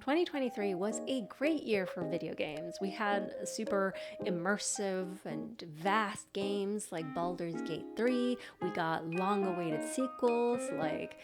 2023 was a great year for video games. We had super immersive and vast games like Baldur's Gate 3. We got long-awaited sequels like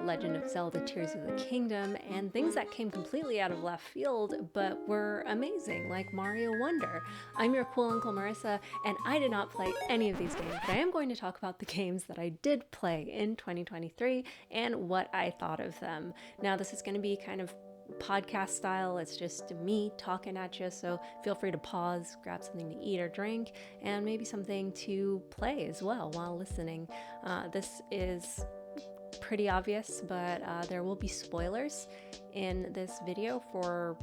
Legend of Zelda Tears of the Kingdom, and things that came completely out of left field but were amazing, like Mario Wonder. I'm your cool Uncle Marissa, and I did not play any of these games, but I am going to talk about the games that I did play in 2023 and what I thought of them. Now, this is going to be kind of podcast style. It's just me talking at you, so feel free to pause, grab something to eat or drink, and maybe something to play as well while listening. This is pretty obvious, but there will be spoilers in this video for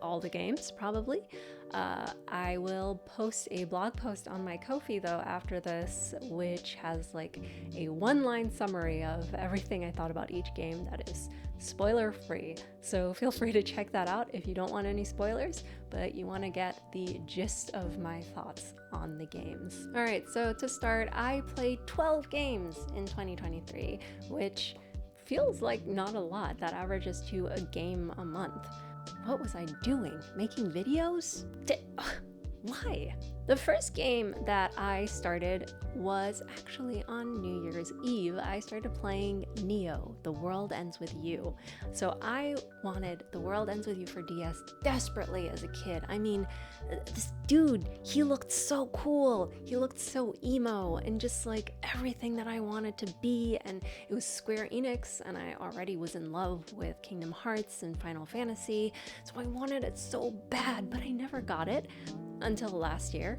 all the games, probably. I will post a blog post on my Ko-fi though after this, which has like a one-line summary of everything I thought about each game that is spoiler free. So feel free to check that out if you don't want any spoilers, but you want to get the gist of my thoughts on the games. All right, so to start, I played 12 games in 2023, which feels like not a lot. That averages to a game a month. What was I doing? Making videos? Why? The first game that I started was actually on New Year's Eve. I started playing Nioh, The World Ends With You. So I wanted The World Ends With You for DS desperately as a kid. I mean, this dude, he looked so cool. He looked so emo and just like everything that I wanted to be. And it was Square Enix, and I already was in love with Kingdom Hearts and Final Fantasy. So I wanted it so bad, but I never got it until last year,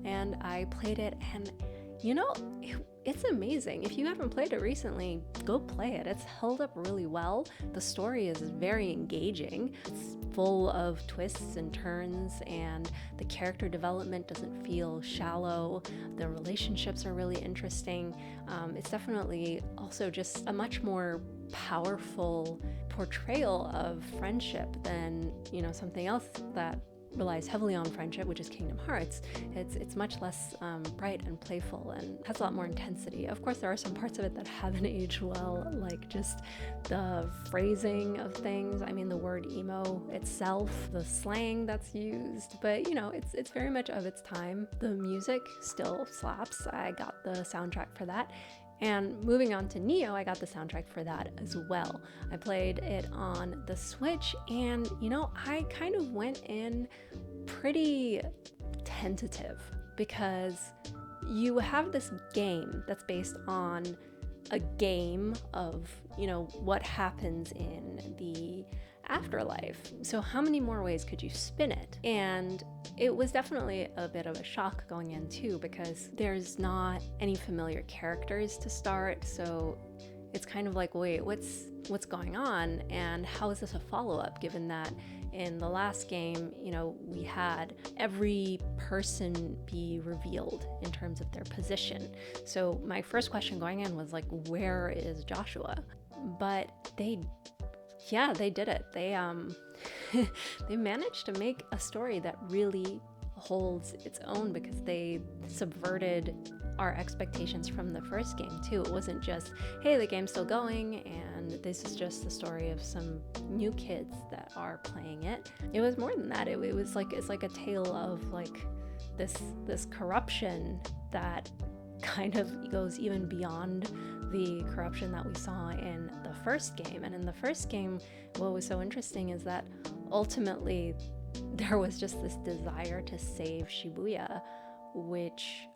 and I played it, and you know, it's amazing. If you haven't played it recently, go play it. It's held up really well. The story is very engaging. It's full of twists and turns, and the character development doesn't feel shallow. The relationships are really interesting. It's definitely also just a much more powerful portrayal of friendship than, you know, something else that relies heavily on friendship, which is Kingdom Hearts. It's much less bright and playful and has a lot more intensity. Of course, there are some parts of it that haven't aged well, like just the phrasing of things. I mean, the word emo itself, the slang that's used, but you know, it's very much of its time. The music still slaps. I got the soundtrack for that. And moving on to Nioh, I got the soundtrack for that as well. I played it on the Switch, and you know, I kind of went in pretty tentative because you have this game that's based on a game of, you know, what happens in the afterlife. So how many more ways could you spin it? And it was definitely a bit of a shock going in too, because there's not any familiar characters to start. So it's kind of like, wait, what's going on? And how is this a follow-up, given that in the last game, you know, we had every person be revealed in terms of their position. So my first question going in was like, where is Joshua? But they did it. They they managed to make a story that really holds its own, because they subverted our expectations from the first game too. It wasn't just, hey, the game's still going and this is just the story of some new kids that are playing it. It was more than that. It was like, it's like a tale of like this corruption that kind of goes even beyond the corruption that we saw in the first game. And in the first game, what was so interesting is that ultimately there was just this desire to save Shibuya, which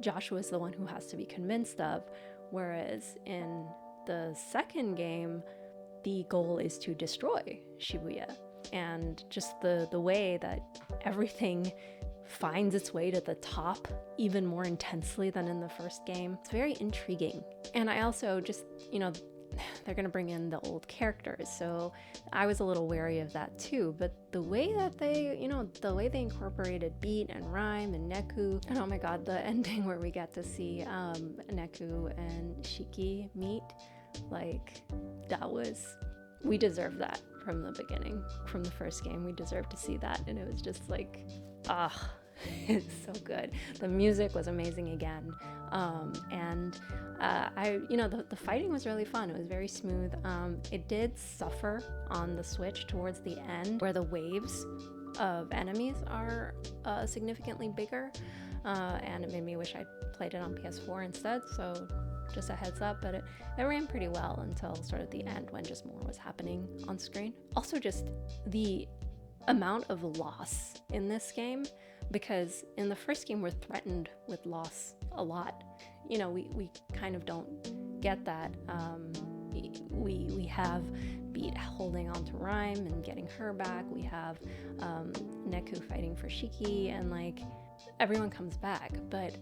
Joshua is the one who has to be convinced of, whereas in the second game, the goal is to destroy Shibuya. And just the way that everything finds its way to the top even more intensely than in the first game. It's very intriguing. And I also just, you know, they're going to bring in the old characters, so I was a little wary of that too. But the way that they, you know, the way they incorporated beat and rhyme and Neku, and oh my god, the ending where we get to see Neku and Shiki meet, like, that was, we deserved that from the beginning. From the first game, we deserved to see that, and it was just like, It's so good. The music was amazing again. The fighting was really fun. It was very smooth. It did suffer on the Switch towards the end, where the waves of enemies are significantly bigger, and it made me wish I played it on PS4 instead. So just a heads up, but it ran pretty well until sort of the end when just more was happening on screen. Also, just the amount of loss in this game, because in the first game we're threatened with loss a lot. You know, we kind of don't get that. We have Beat holding on to Rhyme and getting her back. We have Neku fighting for Shiki, and like everyone comes back. But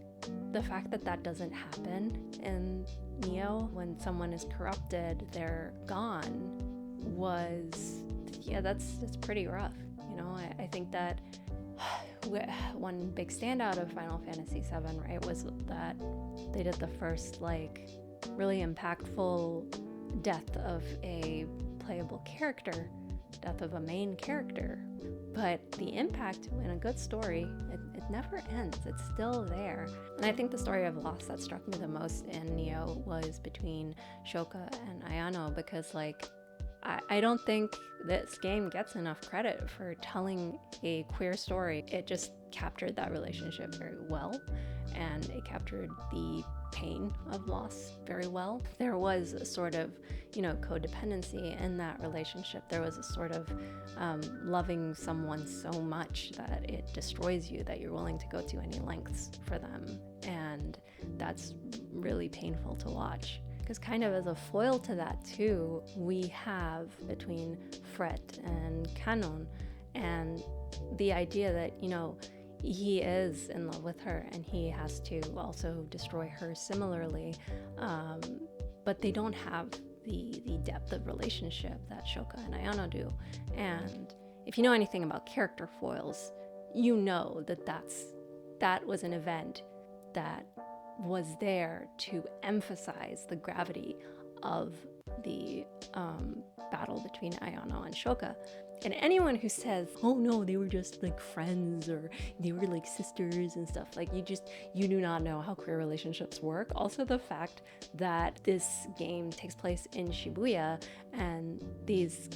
the fact that that doesn't happen in Nioh, when someone is corrupted, they're gone, was, yeah, that's pretty rough. You know, I think that one big standout of Final Fantasy VII, right, was that they did the first like really impactful death of a playable character, death of a main character. But the impact in a good story, it never ends. It's still there. And I think the story of loss that struck me the most in Nioh was between Shoka and Ayano, because like I don't think this game gets enough credit for telling a queer story. It just captured that relationship very well, and it captured the pain of loss very well. There was a sort of, you know, codependency in that relationship. There was a sort of loving someone so much that it destroys you, that you're willing to go to any lengths for them. And that's really painful to watch. Because kind of as a foil to that too, we have between Fret and Kanon, and the idea that, you know, he is in love with her and he has to also destroy her similarly, but they don't have the depth of relationship that Shoka and Ayano do. And if you know anything about character foils, you know that that was an event that was there to emphasize the gravity of the battle between Ayano and Shoka. And anyone who says, oh no, they were just like friends, or they were like sisters and stuff, like you do not know how queer relationships work. Also, the fact that this game takes place in Shibuya and these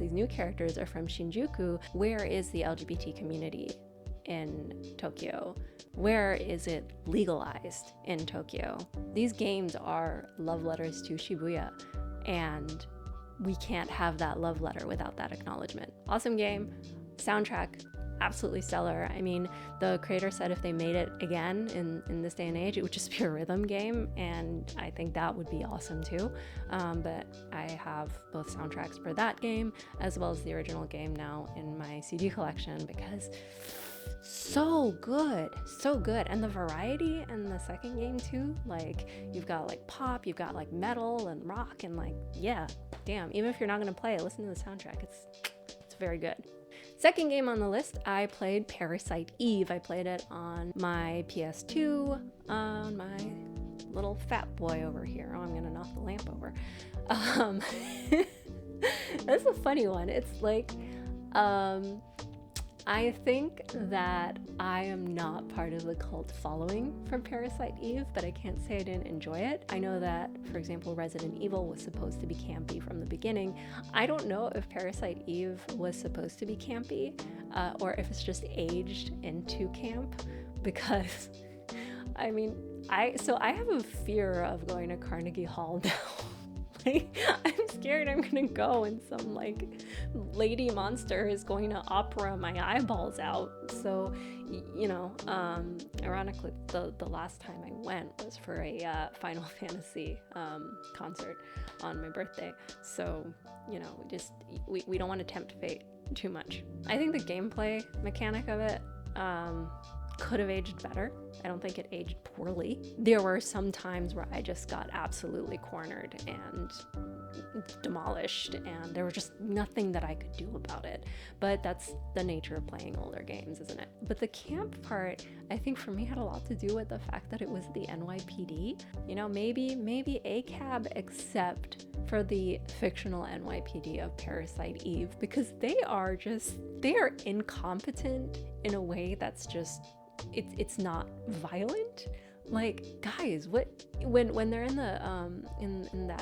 new characters are from Shinjuku. Where is the LGBT community in Tokyo? Where is it legalized in Tokyo? These games are love letters to Shibuya, and we can't have that love letter without that acknowledgement. Awesome game. Soundtrack, absolutely stellar. I mean, the creator said if they made it again in this day and age, it would just be a rhythm game, and I think that would be awesome too. But I have both soundtracks for that game as well as the original game now in my CD collection, because so good. And the variety in the second game too, like you've got like pop, you've got like metal and rock, and like, yeah, damn, even if you're not gonna play it, listen to the soundtrack. It's very good. Second game on the list, I played Parasite Eve. I played it on my PS2, on my little fat boy over here. Oh, I'm gonna knock the lamp over. That's a funny one. It's like, I think that I am not part of the cult following for Parasite Eve, but I can't say I didn't enjoy it. I know that, for example, Resident Evil was supposed to be campy from the beginning. I don't know if Parasite Eve was supposed to be campy, or if it's just aged into camp, because, I mean, I have a fear of going to Carnegie Hall now. Like, I'm scared I'm gonna go and some like lady monster is going to opera my eyeballs out. So, you know, ironically, the last time I went was for a Final Fantasy concert on my birthday. So, you know, we don't want to tempt fate too much. I think the gameplay mechanic of it could have aged better. I don't think it aged poorly. There were some times where I just got absolutely cornered, and demolished, and there was just nothing that I could do about it. But that's the nature of playing older games, isn't it? But the camp part, I think for me, had a lot to do with the fact that it was the NYPD. You know, maybe a cab, except for the fictional NYPD of Parasite Eve, because they are incompetent in a way that's just, it's not violent. Like, guys, when they're in the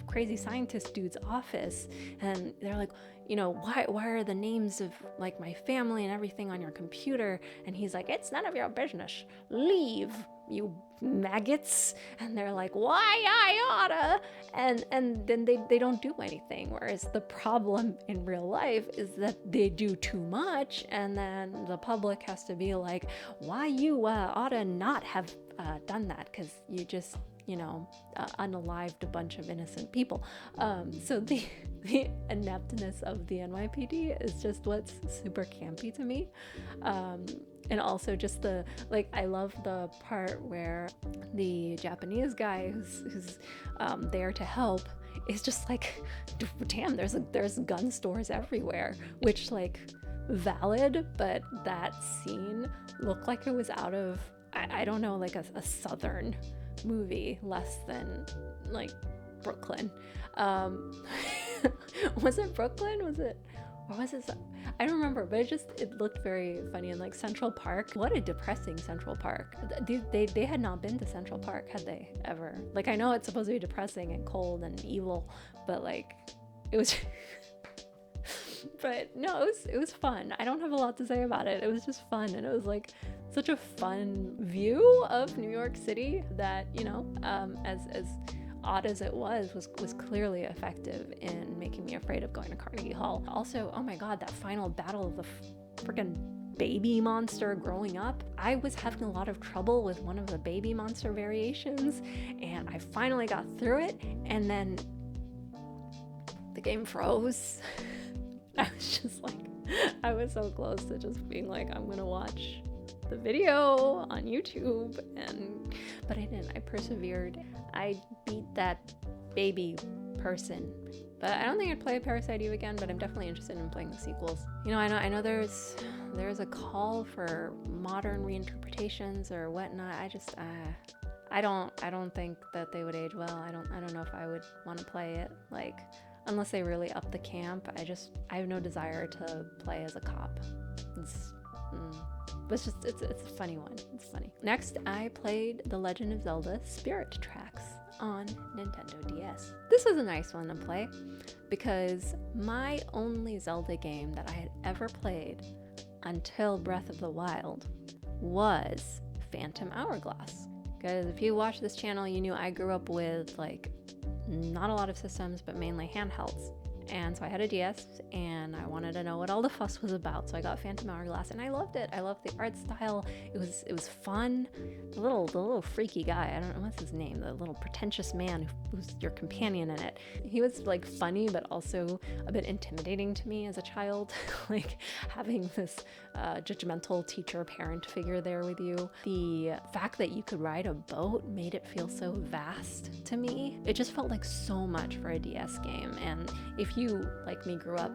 crazy scientist dude's office, and they're like, you know, why are the names of like my family and everything on your computer? And he's like, it's none of your business. Leave, you maggots. And they're like, why I oughta? And then they don't do anything. Whereas the problem in real life is that they do too much, and then the public has to be like, why you oughta not have done that, because you just, you know, unalived a bunch of innocent people. So the ineptness of the NYPD is just what's super campy to me. And also just the, like, I love the part where the Japanese guy who's there to help is just like, damn, there's gun stores everywhere, which, like, valid, but that scene looked like it was out of, I don't know, like a southern movie, less than like Brooklyn. Was it Brooklyn? Or was it? I don't remember, but it looked very funny. In like Central Park, what a depressing Central Park. They had not been to Central Park, had they ever? Like, I know it's supposed to be depressing and cold and evil, but like, it was. But no, it was fun. I don't have a lot to say about it. It was just fun, and it was like such a fun view of New York City that, you know, as odd as it was clearly effective in making me afraid of going to Carnegie Hall. Also, oh my god, that final battle of the freaking baby monster growing up. I was having a lot of trouble with one of the baby monster variations, and I finally got through it, and then the game froze. I was just like, I was so close to just being like, I'm gonna watch the video on YouTube, but I didn't. I persevered. I beat that baby person. But I don't think I'd play Parasite Eve again, but I'm definitely interested in playing the sequels. You know, I know there's a call for modern reinterpretations or whatnot. I don't think that they would age well. I don't know if I would want to play it, like, unless they really up the camp. I have no desire to play as a cop. It's a funny one. It's funny. Next, I played The Legend of Zelda Spirit Tracks on Nintendo DS. This was a nice one to play because my only Zelda game that I had ever played until Breath of the Wild was Phantom Hourglass. Because if you watch this channel, you knew I grew up with, like, not a lot of systems, but mainly handhelds. And so I had a DS, and I wanted to know what all the fuss was about. So I got Phantom Hourglass, and I loved it. I loved the art style. It was fun. The little freaky guy, I don't know what's his name, the little pretentious man who's your companion in it. He was like funny, but also a bit intimidating to me as a child. Like having this judgmental teacher parent figure there with you. The fact that you could ride a boat made it feel so vast to me. It just felt like so much for a DS game. And if you, like me, grew up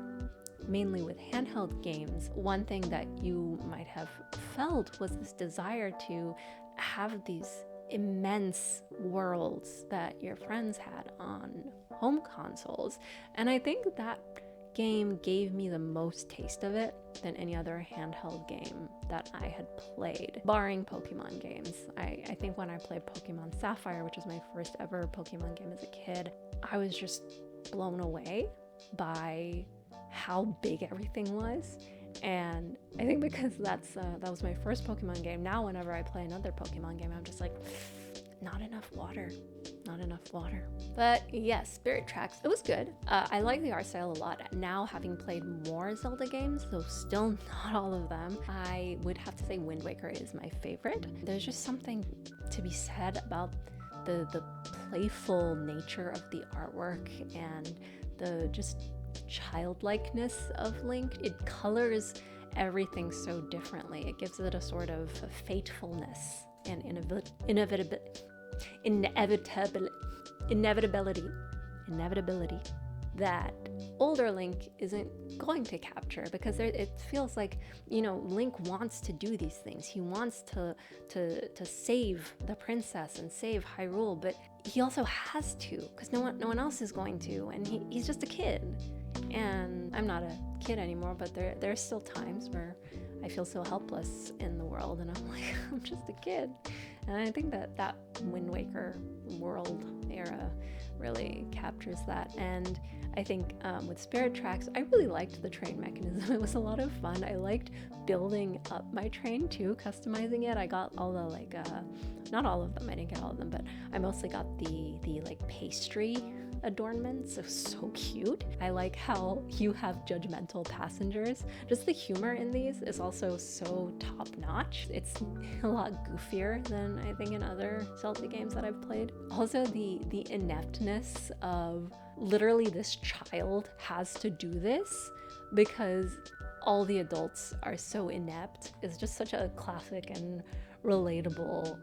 mainly with handheld games, one thing that you might have felt was this desire to have these immense worlds that your friends had on home consoles. And I think that game gave me the most taste of it than any other handheld game that I had played, barring Pokemon games. I think when I played Pokemon Sapphire, which was my first ever Pokemon game as a kid, I was just blown away by how big everything was. And I think because that was my first Pokemon game, now whenever I play another Pokemon game, I'm just like, not enough water. But yes, Spirit Tracks, it was good. I like the art style a lot. Now, having played more Zelda games, though still not all of them, I would have to say Wind Waker is my favorite. There's just something to be said about the playful nature of the artwork and the just childlikeness of Link. It colors everything so differently. It gives it a sort of fatefulness and inevitability. inevitability that older Link isn't going to capture, because it feels like, you know, Link wants to do these things. He wants to save the princess and save Hyrule, but he also has to, because no one else is going to, and he's just a kid. And I'm not a kid anymore, but there's still times where I feel so helpless in the world, and I'm like, I'm just a kid. And I think that Wind Waker world era really captures that. And I think with Spirit Tracks, I really liked the train mechanism. It was a lot of fun. I liked building up my train too, customizing it. I got all the like, not all of them, I didn't get all of them, but I mostly got the like pastry adornments. It was so cute. I like how you have judgmental passengers. Just the humor in these is also so top-notch. It's a lot goofier than I think in other Zelda games that I've played. Also, the ineptness of literally this child has to do this because all the adults are so inept. It's just such a classic and relatable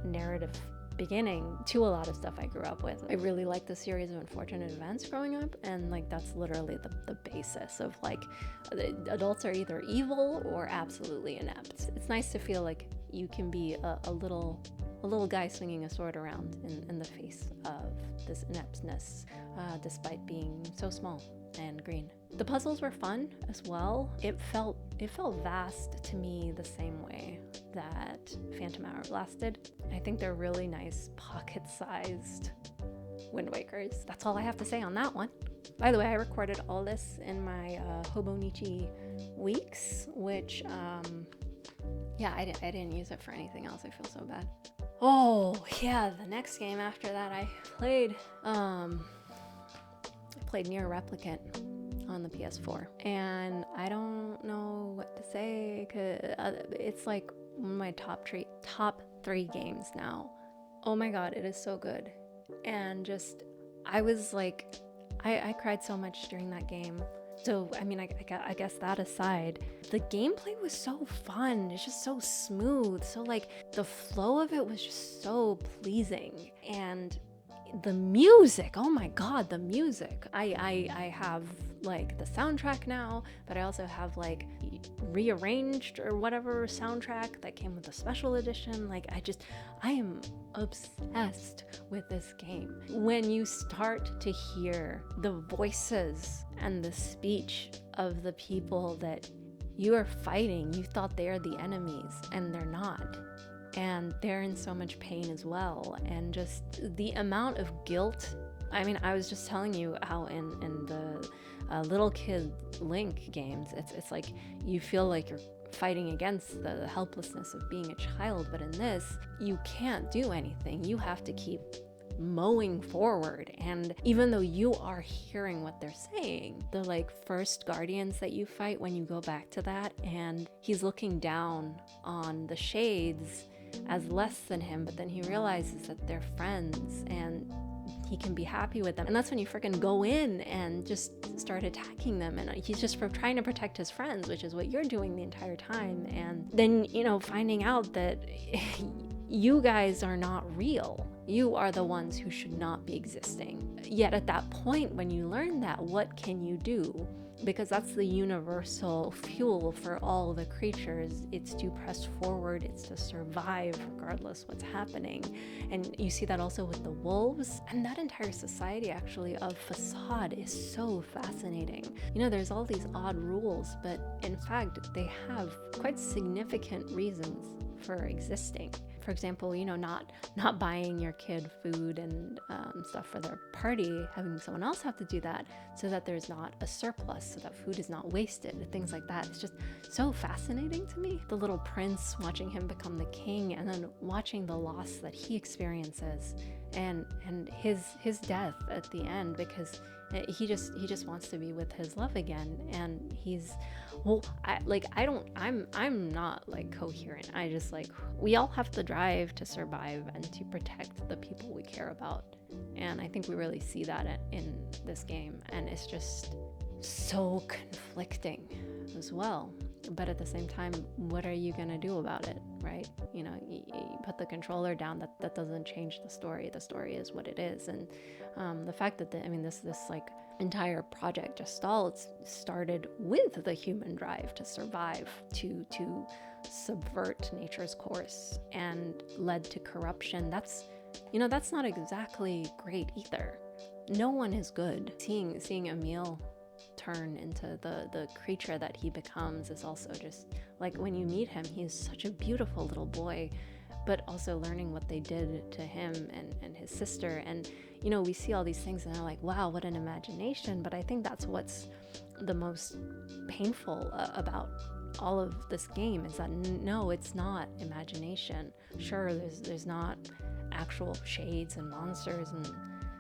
narrative beginning to a lot of stuff I grew up with. I really like the series of unfortunate events growing up, and like that's literally the basis of like the adults are either evil or absolutely inept. It's nice to feel like you can be a little guy swinging a sword around in the face of this ineptness, despite being so small and green. The puzzles were fun as well. It felt vast to me the same way that Phantom Hourglass did. I think they're really nice pocket-sized Wind Wakers. That's all I have to say on that one. By the way, I recorded all this in my Hobonichi weeks, which yeah, I didn't use it for anything else. I feel so bad. Oh yeah, the next game after that I played NieR Replicant on the PS4, and I don't know what to say, because it's like one of my top three games now. Oh my god, it is so good. And just, I was like, I cried so much during that game. So I mean, I guess that aside, the gameplay was so fun. It's just so smooth, so like the flow of it was just so pleasing. And the music, oh my god, the music. I have like the soundtrack now, but I also have like rearranged or whatever soundtrack that came with the special edition. Like I am obsessed with this game. When you start to hear the voices and the speech of the people that you are fighting, you thought they're the enemies, and they're not. And they're in so much pain as well. And just the amount of guilt. I mean, I was just telling you how in the little kid Link games, it's like you feel like you're fighting against the helplessness of being a child. But in this, you can't do anything. You have to keep mowing forward. And even though you are hearing what they're saying, the like first guardians that you fight, when you go back to that, and he's looking down on the shades as less than him, but then he realizes that they're friends and he can be happy with them. And that's when you freaking go in and just start attacking them. And he's just trying to protect his friends, which is what you're doing the entire time. And then, you know, finding out that you guys are not real. You are the ones who should not be existing. Yet at that point, when you learn that, what can you do? Because that's the universal fuel for all the creatures. It's to press forward, it's to survive regardless what's happening. And you see that also with the wolves. And that entire society actually of Facade is so fascinating. You know, there's all these odd rules, but in fact, they have quite significant reasons for existing. For example, you know, not buying your kid food and stuff for their party, having someone else have to do that so that there's not a surplus, so that food is not wasted, things like that. It's just so fascinating to me. The little prince, watching him become the king, and then watching the loss that he experiences, and his death at the end, because he just wants to be with his love again. And he's, well, I'm not like coherent. I just like, we all have to drive to survive and to protect the people we care about. And I think we really see that in this game. And it's just so conflicting as well. But at the same time, what are you gonna do about it, right? You know, you put the controller down, that doesn't change the story. The story is what it is. And the fact that this like entire project Gestalt started with the human drive to survive, to subvert nature's course, and led to corruption. That's not exactly great either. No one is good. Seeing Emil turn into the creature that he becomes is also just like, when you meet him, he's such a beautiful little boy, but also learning what they did to him and his sister. And we see all these things and they're like, wow, what an imagination. But I think that's what's the most painful about all of this game, is that no, it's not imagination. Sure, there's not actual shades and monsters and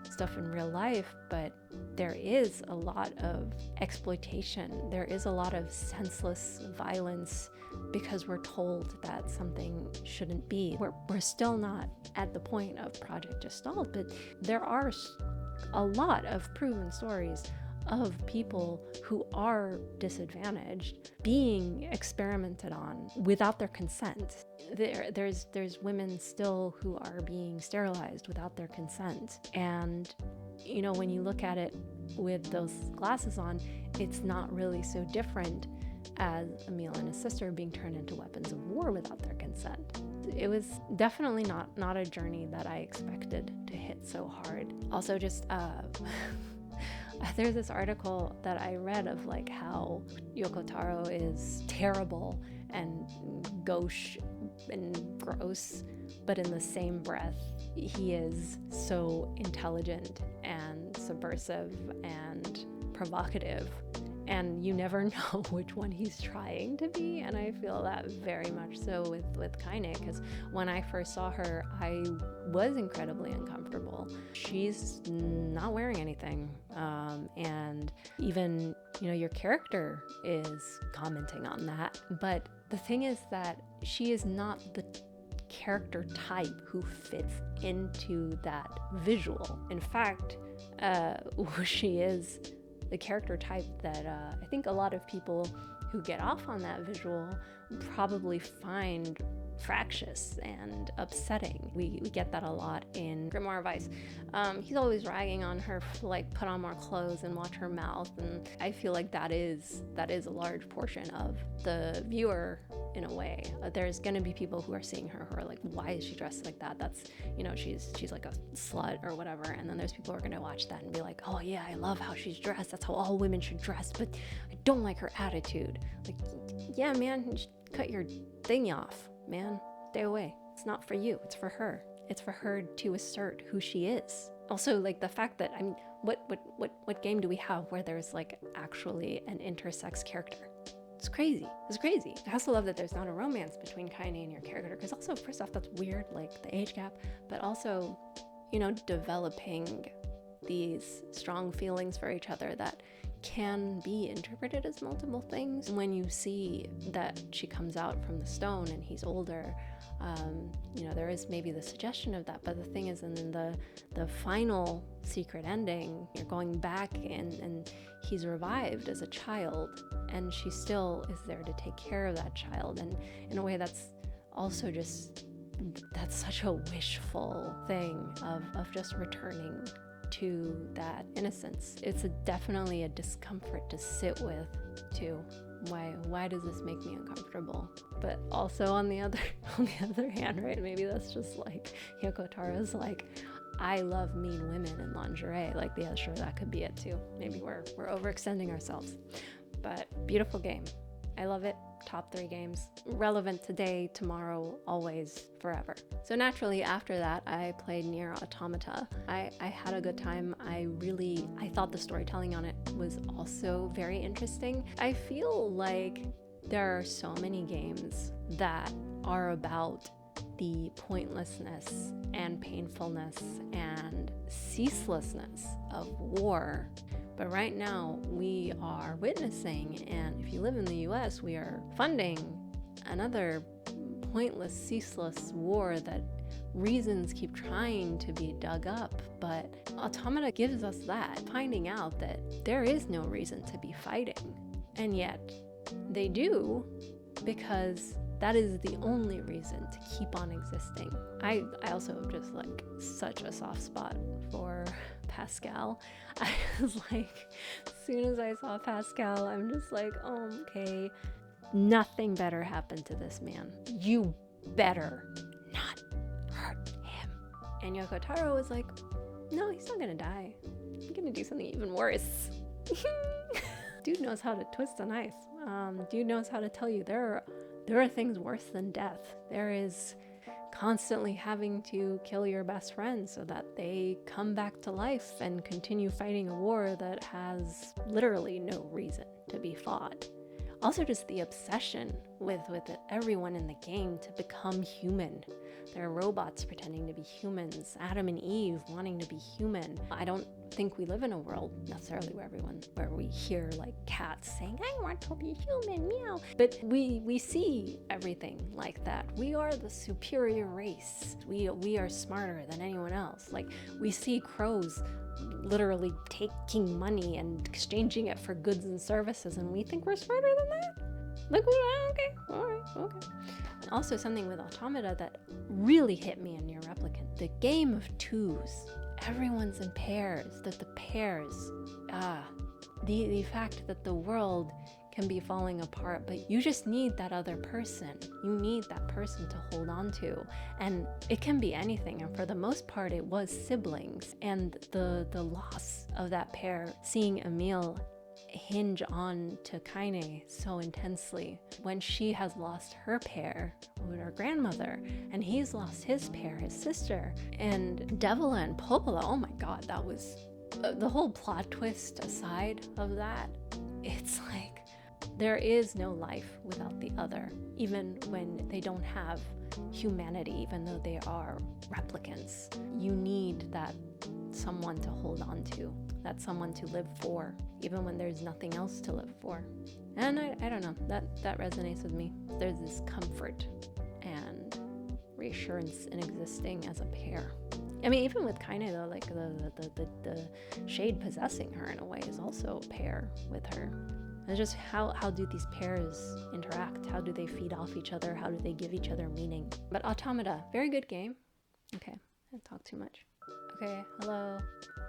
stuff in real life, but there is a lot of exploitation. There is a lot of senseless violence because we're told that something shouldn't be. We're still not at the point of Project Gestalt, but there are a lot of proven stories of people who are disadvantaged being experimented on without their consent. There's women still who are being sterilized without their consent. And when you look at it with those glasses on, it's not really so different as Emil and his sister being turned into weapons of war without their consent. It was definitely not a journey that I expected to hit so hard. Also, just there's this article that I read of like how Yoko Taro is terrible and gauche and gross, but in the same breath, he is so intelligent and subversive and provocative, and you never know which one he's trying to be. And I feel that very much so with Kaine, because when I first saw her, I was incredibly uncomfortable. She's not wearing anything, and even your character is commenting on that. But the thing is that she is not the character type who fits into that visual. In fact, she is the character type that I think a lot of people who get off on that visual probably find fractious and upsetting. We get that a lot in Grimoire Vice. He's always ragging on her for like, put on more clothes and watch her mouth, and I feel like that is a large portion of the viewer in a way. There's gonna be people who are seeing her who are like, why is she dressed like that? That's, she's like a slut or whatever. And then there's people who are gonna watch that and be like, oh yeah, I love how she's dressed. That's how all women should dress, but I don't like her attitude. Like, yeah, man, just cut your thingy off, man. Stay away. It's not for you. It's for her. It's for her to assert who she is. Also, like, the fact that, what game do we have where there's like actually an intersex character? It's crazy. It's crazy. I also love that there's not a romance between Kaine and your character, because also, first off, that's weird, like the age gap, but also, developing these strong feelings for each other that can be interpreted as multiple things. When you see that she comes out from the stone and he's older, there is maybe the suggestion of that, but the thing is, in the final secret ending, you're going back and he's revived as a child, and she still is there to take care of that child, and in a way that's also that's such a wishful thing of just returning to that innocence. It's definitely a discomfort to sit with too. Why does this make me uncomfortable? But also on the other hand, right, maybe that's just like Yoko Taro's like, I love mean women in lingerie. Like, yeah, sure, that could be it too. Maybe we're overextending ourselves. But beautiful game. I love it. Top 3 games. Relevant today, tomorrow, always, forever. So naturally, after that, I played NieR Automata. I had a good time. I thought the storytelling on it was also very interesting. I feel like there are so many games that are about the pointlessness and painfulness and ceaselessness of war. But right now, we are witnessing, and if you live in the US, we are funding another pointless, ceaseless war that reasons keep trying to be dug up. But Automata gives us that, finding out that there is no reason to be fighting. And yet, They do, because that is the only reason to keep on existing. I also have just like such a soft spot for Pascal. I was like, as soon as I saw Pascal, I'm just like, oh, okay, nothing better happened to this man. You better not hurt him. And Yoko Taro was like, no, he's not gonna die. He's gonna do something even worse. Dude knows how to twist a knife. Dude knows how to tell you there are things worse than death. There is constantly having to kill your best friend so that they come back to life and continue fighting a war that has literally no reason to be fought. Also just the obsession with everyone in the game to become human. There are robots pretending to be humans, Adam and Eve wanting to be human. I don't think we live in a world necessarily where we hear like cats saying, I want to be human, meow. But we see everything like that. We are the superior race. We are smarter than anyone else. Like, we see crows literally taking money and exchanging it for goods and services, and we think we're smarter than that? Like, okay, all right, okay. And also something with Automata that really hit me in NieR Replicant, the game of twos. Everyone's in pairs, the fact that the world can be falling apart, but you just need that other person. You need that person to hold on to. And it can be anything, and for the most part it was siblings. And the loss of that pair, seeing Emile hinge on to Kaine so intensely when she has lost her pair with her grandmother, and he's lost his pair, his sister. And Devila and Popola, oh my god, that was the whole plot twist aside of that. It's like, there is no life without the other, even when they don't have humanity, even though they are replicants. You need that someone to hold on to, that someone to live for, even when there's nothing else to live for. And I don't know, that resonates with me. There's this comfort and reassurance in existing as a pair. I mean, even with Kaine though, like the shade possessing her in a way is also a pair with her. And just how do these pairs interact? How do they feed off each other? How do they give each other meaning? But Automata, very good game. Okay, I talked too much. Okay, hello,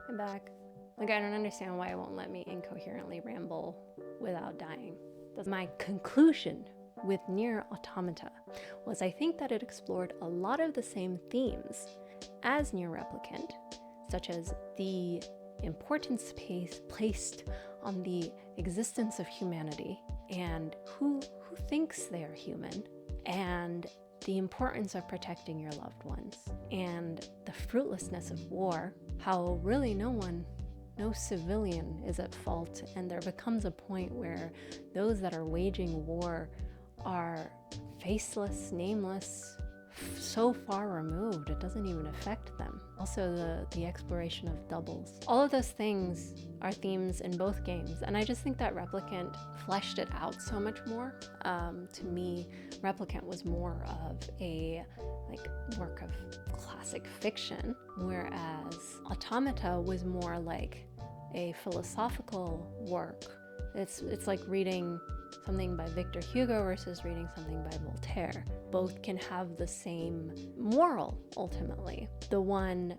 I'm back. Like, I don't understand why it won't let me incoherently ramble without dying. That's my conclusion with NieR Automata, was I think that it explored a lot of the same themes as NieR Replicant, such as the importance placed on the existence of humanity and who thinks they are human, and the importance of protecting your loved ones, and the fruitlessness of war, how really no civilian is at fault, and there becomes a point where those that are waging war are faceless, nameless, so far removed it doesn't even affect them. Also the exploration of doubles. All of those things are themes in both games, and I just think that Replicant fleshed it out so much more. To me, Replicant was more of a work of classic fiction, whereas Automata was more like a philosophical work. It's like reading something by Victor Hugo versus reading something by Voltaire. Both can have the same moral, ultimately. The one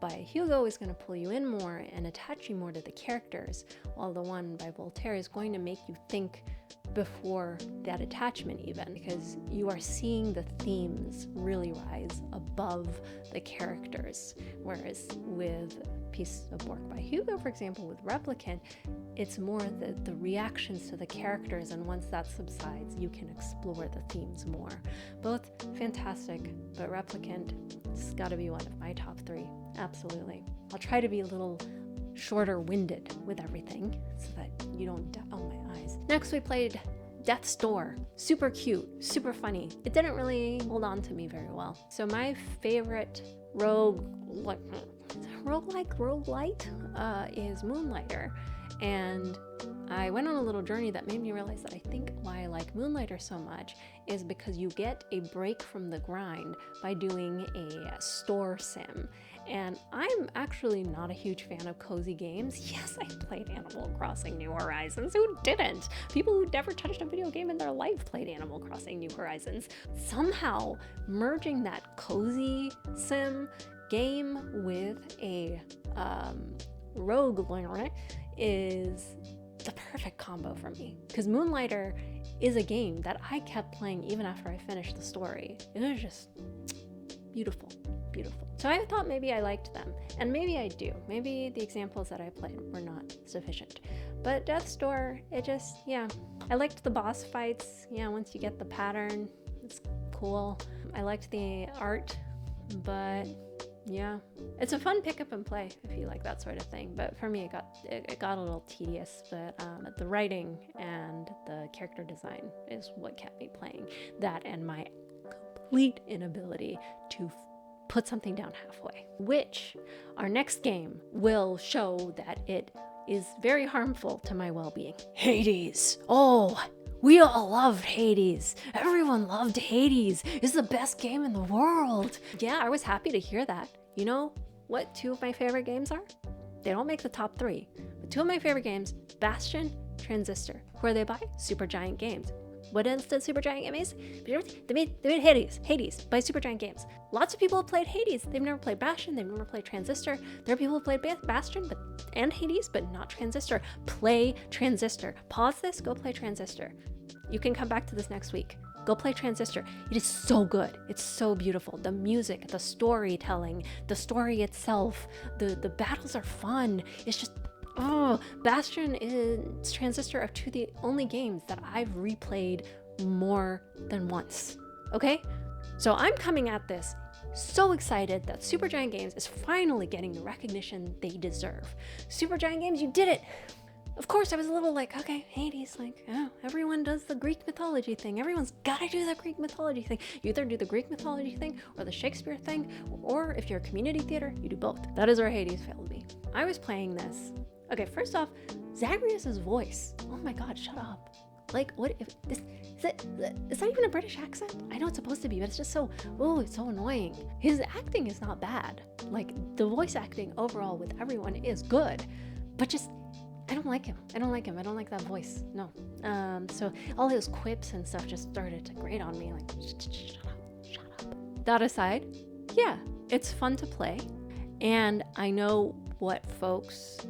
by Hugo is going to pull you in more and attach you more to the characters, while the one by Voltaire is going to make you think before that attachment even, because you are seeing the themes really rise above the characters. Whereas with Piece of Work by Hugo, for example, with Replicant, it's more the reactions to the characters, and once that subsides, you can explore the themes more. Both fantastic, but Replicant has got to be one of my top 3, absolutely. I'll try to be a little shorter-winded with everything so that you don't oh my eyes. Next we played Death's Door. Super cute, super funny. It didn't really hold on to me very well. So my favorite roguelite is Moonlighter, and I went on a little journey that made me realize that I think why I like Moonlighter so much is because you get a break from the grind by doing a store sim. And I'm actually not a huge fan of cozy games. Yes, I played Animal Crossing New Horizons. Who didn't? People who never touched a video game in their life played Animal Crossing New Horizons. Somehow, merging that cozy sim game with a roguelike is the perfect combo for me. Because Moonlighter is a game that I kept playing even after I finished the story. It was just beautiful, beautiful. So I thought maybe I liked them, and maybe I do. Maybe the examples that I played were not sufficient. But Death's Door, it just, yeah. I liked the boss fights, yeah, once you get the pattern, it's cool. I liked the art, but yeah. It's a fun pick up and play if you like that sort of thing, but for me it got a little tedious, but the writing and the character design is what kept me playing. That and my complete inability to put something down halfway, which our next game will show that it is very harmful to my well-being. Hades. Oh, we all loved Hades. Everyone loved Hades. It's the best game in the world. Yeah, I was happy to hear that. You know what 2 of my favorite games are? They don't make the top 3, but 2 of my favorite games, Bastion, Transistor. Who are they by? Supergiant Games. What is the Supergiant Games? They made Hades by Supergiant Games. Lots of people have played Hades. They've never played Bastion. They've never played Transistor. There are people who played Bastion and Hades, but not Transistor. Play Transistor. Pause this. Go play Transistor. You can come back to this next week. Go play Transistor. It is so good. It's so beautiful. The music, the storytelling, the story itself, the battles are fun. It's just, oh, Bastion and Transistor are 2 of the only games that I've replayed more than once. Okay? So I'm coming at this so excited that Supergiant Games is finally getting the recognition they deserve. Supergiant Games, you did it! Of course, I was a little like, okay, Hades, like, oh, everyone does the Greek mythology thing. Everyone's gotta do the Greek mythology thing. You either do the Greek mythology thing or the Shakespeare thing, or if you're a community theater, you do both. That is where Hades failed me. I was playing this. Okay, first off, Zagreus' voice. Oh my god, shut up. Like, what if this, is that even a British accent? I know it's supposed to be, but it's just so, oh, it's so annoying. His acting is not bad. Like, the voice acting overall with everyone is good, but just, I don't like him. I don't like that voice. No. So all his quips and stuff just started to grate on me. Like, shut up. That aside, yeah, it's fun to play. And I know what folks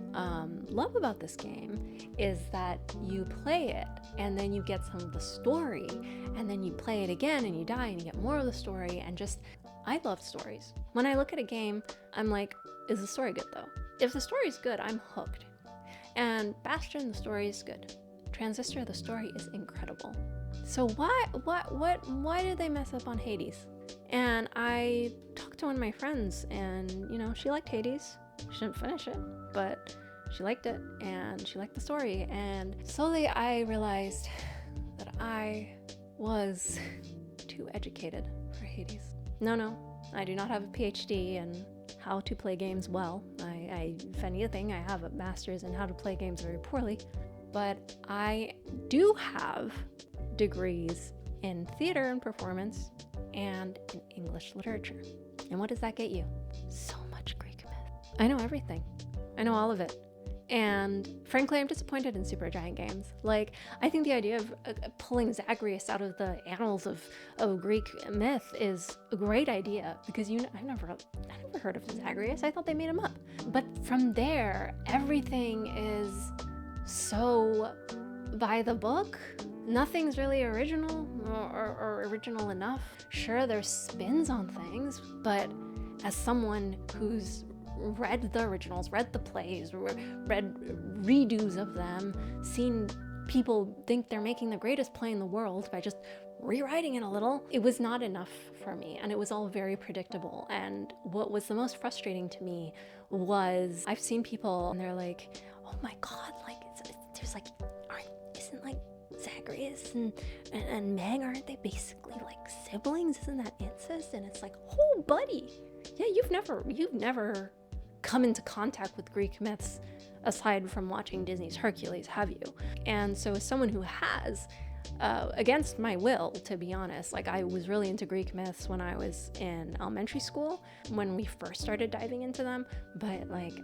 love about this game is that you play it and then you get some of the story and then you play it again and you die and you get more of the story and just, I love stories. When I look at a game, I'm like, is the story good though? If the story is good, I'm hooked. And Bastion, the story is good. Transistor, the story is incredible. So why did they mess up on Hades? And I talked to one of my friends and, you know, she liked Hades. She didn't finish it, but she liked it and she liked the story. And slowly I realized that I was too educated for Hades. No, I do not have a PhD in how to play games well. If anything, I have a master's in how to play games very poorly, but I do have degrees in theater and performance and in English literature. And what does that get you? So much Greek myth. I know everything. I know all of it. And frankly, I'm disappointed in Supergiant Games. Like, I think the idea of pulling Zagreus out of the annals of Greek myth is a great idea because I never heard of Zagreus. I thought they made him up. But from there, everything is so by the book. Nothing's really original or original enough. Sure, there's spins on things, but as someone who's read the originals, read the plays, read redos of them, seen people think they're making the greatest play in the world by just rewriting it a little, it was not enough for me, and it was all very predictable. And what was the most frustrating to me was I've seen people and they're like, oh my god, like there's like, isn't like Zagreus and Meg, aren't they basically like siblings? Isn't that incest? And it's like, oh buddy, yeah, you've never come into contact with Greek myths aside from watching Disney's Hercules, have you? And so as someone who has, against my will, to be honest. Like, I was really into Greek myths when I was in elementary school, when we first started diving into them. But like,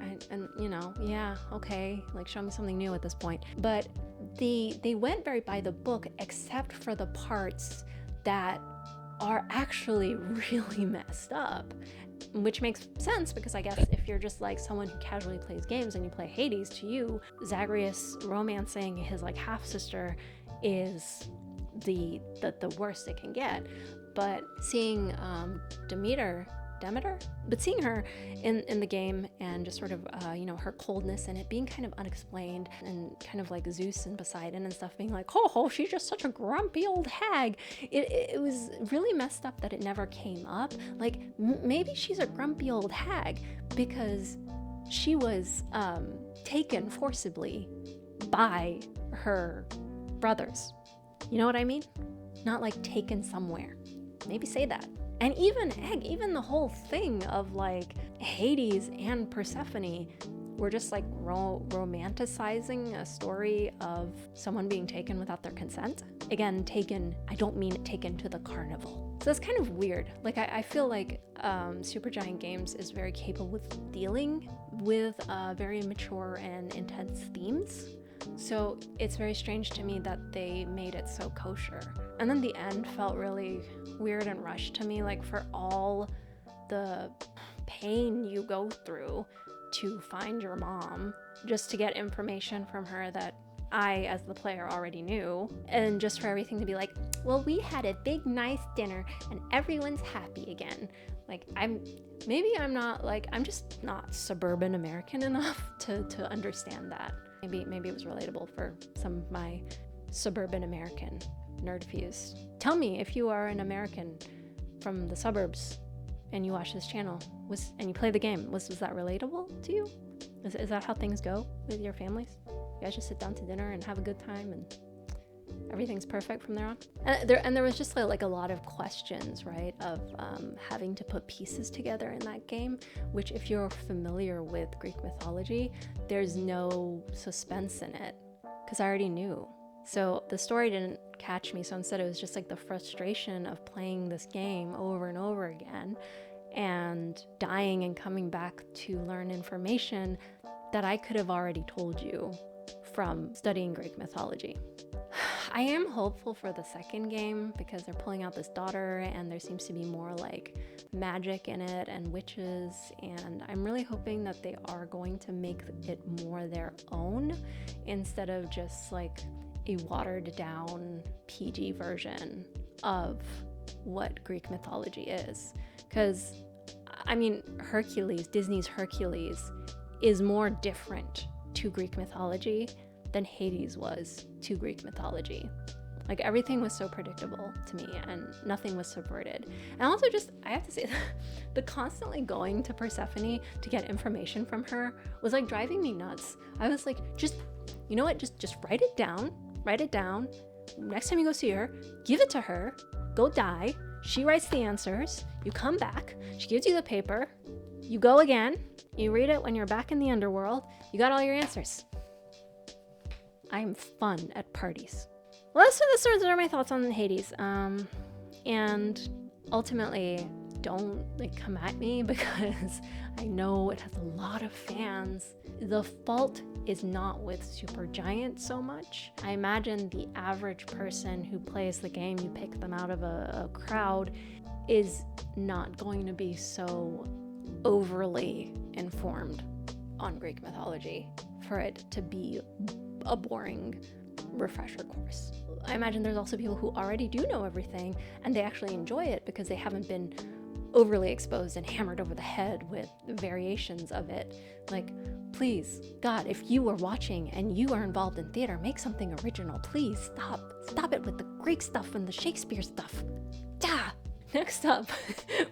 yeah, okay, like show me something new at this point. But they went very by the book, except for the parts that are actually really messed up. Which makes sense, because I guess if you're just like someone who casually plays games and you play Hades, to you, Zagreus romancing his like half-sister is the worst it can get. But seeing Demeter, but seeing her in the game, and just sort of her coldness and it being kind of unexplained, and kind of like Zeus and Poseidon and stuff being like, oh, she's just such a grumpy old hag. It was really messed up that it never came up. Like, maybe she's a grumpy old hag because she was taken forcibly by her brothers. You know what I mean? Not like taken somewhere. Maybe say that. And even the whole thing of like Hades and Persephone were just like romanticizing a story of someone being taken without their consent. Again, taken, I don't mean taken to the carnival. So that's kind of weird. Like, I feel like Supergiant Games is very capable with dealing with very mature and intense themes. So it's very strange to me that they made it so kosher. And then the end felt really weird and rushed to me, like for all the pain you go through to find your mom, just to get information from her that I, as the player, already knew, and just for everything to be like, well, we had a big nice dinner and everyone's happy again. Like, I'm just not suburban American enough to understand that. Maybe it was relatable for some of my suburban American nerd views. Tell me if you are an American from the suburbs and you watch this channel and you play the game. Was that relatable to you? Is that how things go with your families? You guys just sit down to dinner and have a good time and everything's perfect from there on? And there was just like a lot of questions, right, of having to put pieces together in that game, which, if you're familiar with Greek mythology, there's no suspense in it, because I already knew. So the story didn't catch me, so instead it was just like the frustration of playing this game over and over again and dying and coming back to learn information that I could have already told you from studying Greek mythology. I am hopeful for the second game because they're pulling out this daughter and there seems to be more like magic in it and witches, and I'm really hoping that they are going to make it more their own instead of just like a watered down PG version of what Greek mythology is. Because, I mean, Disney's Hercules is more different to Greek mythology than Hades was to Greek mythology. Like, everything was so predictable to me and nothing was subverted. And also, I have to say, the constantly going to Persephone to get information from her was like driving me nuts. I was like, you know what, just write it down. Next time you go see her, give it to her, go die. She writes the answers. You come back. She gives you the paper. You go again. You read it when you're back in the underworld. You got all your answers. I'm fun at parties. Well, those are my thoughts on Hades. And ultimately, don't come at me because I know it has a lot of fans. The fault is not with Supergiant so much. I imagine the average person who plays the game, you pick them out of a crowd, is not going to be so overly informed on Greek mythology for it to be a boring refresher course. I imagine there's also people who already do know everything and they actually enjoy it because they haven't been overly exposed and hammered over the head with variations of it. Like, please, God, if you are watching and you are involved in theater, make something original. Please stop it with the Greek stuff and the Shakespeare stuff. Next up,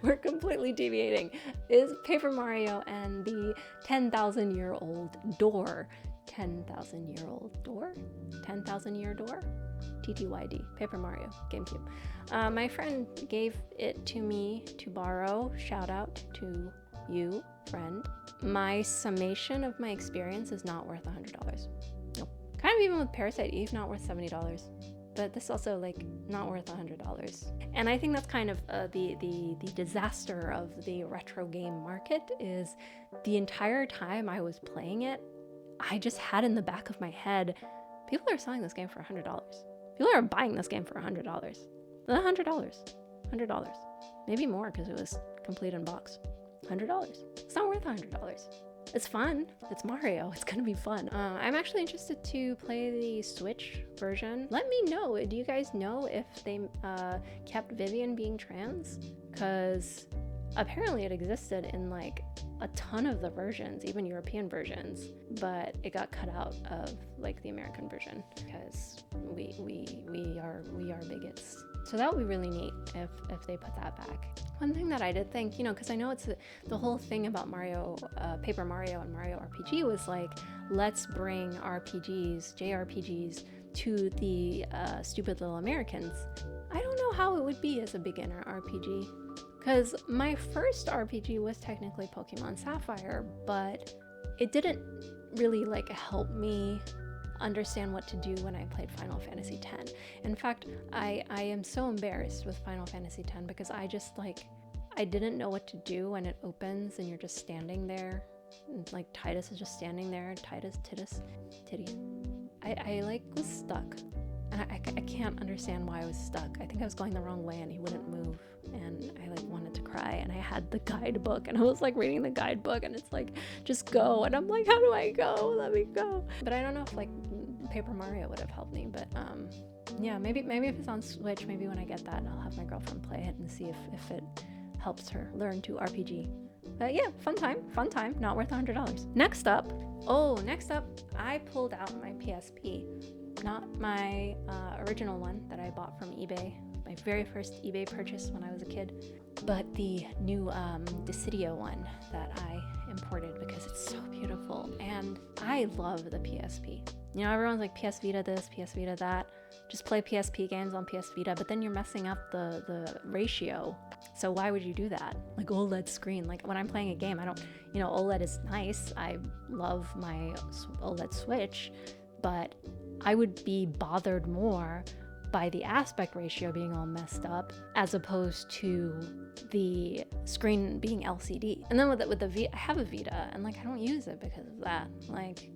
we're completely deviating, is Paper Mario and the 10,000-year-old door. 10,000-year-old door? 10,000-year door? TTYD, Paper Mario, GameCube. My friend gave it to me to borrow. Shout out to you, friend. My summation of my experience is not worth $100. Nope. Kind of even with Parasite Eve, not worth $70. but this also like not worth $100. And I think that's kind of the disaster of the retro game market is the entire time I was playing it, I just had in the back of my head, people are selling this game for $100. People are buying this game for $100. $100. Maybe more because it was complete in box. $100. It's not worth $100. It's fun. It's Mario. It's gonna be fun. I'm actually interested to play the Switch version. Let me know. Do you guys know if they kept Vivian being trans? Because apparently it existed in like a ton of the versions, even European versions, but it got cut out of like the American version because we are bigots. So that would be really neat if they put that back. One thing that I did think, you know, because I know it's the whole thing about Mario, Paper Mario and Mario RPG was like, let's bring RPGs, JRPGs to the stupid little Americans. I don't know how it would be as a beginner RPG. Because my first RPG was technically Pokemon Sapphire, but it didn't really like help me understand what to do when I played Final Fantasy X. In fact, I am so embarrassed with Final Fantasy X because I just like, I didn't know what to do when it opens and you're just standing there. And, like Titus is just standing there, Titties. I like was stuck. And I can't understand why I was stuck. I think I was going the wrong way and he wouldn't move. And I like wanted to cry and I had the guidebook and I was like reading the guidebook and it's like, just go. And I'm like, how do I go? Let me go. But I don't know if like Paper Mario would have helped me. But yeah, maybe if it's on Switch, maybe when I get that, I'll have my girlfriend play it and see if it helps her learn to RPG. But yeah, fun time, not worth $100. Next up, I pulled out my PSP. Not my original one that I bought from eBay, my very first eBay purchase when I was a kid, but the new Dissidio one that I imported because it's so beautiful. And I love the PSP. You know, everyone's like PS Vita this, PS Vita that. Just play PSP games on PS Vita, but then you're messing up the ratio. So why would you do that? Like OLED screen, like when I'm playing a game, I don't, you know, OLED is nice. I love my OLED Switch, but I would be bothered more by the aspect ratio being all messed up as opposed to the screen being LCD. And then with the Vita, I have a Vita and like I don't use it because of that. Like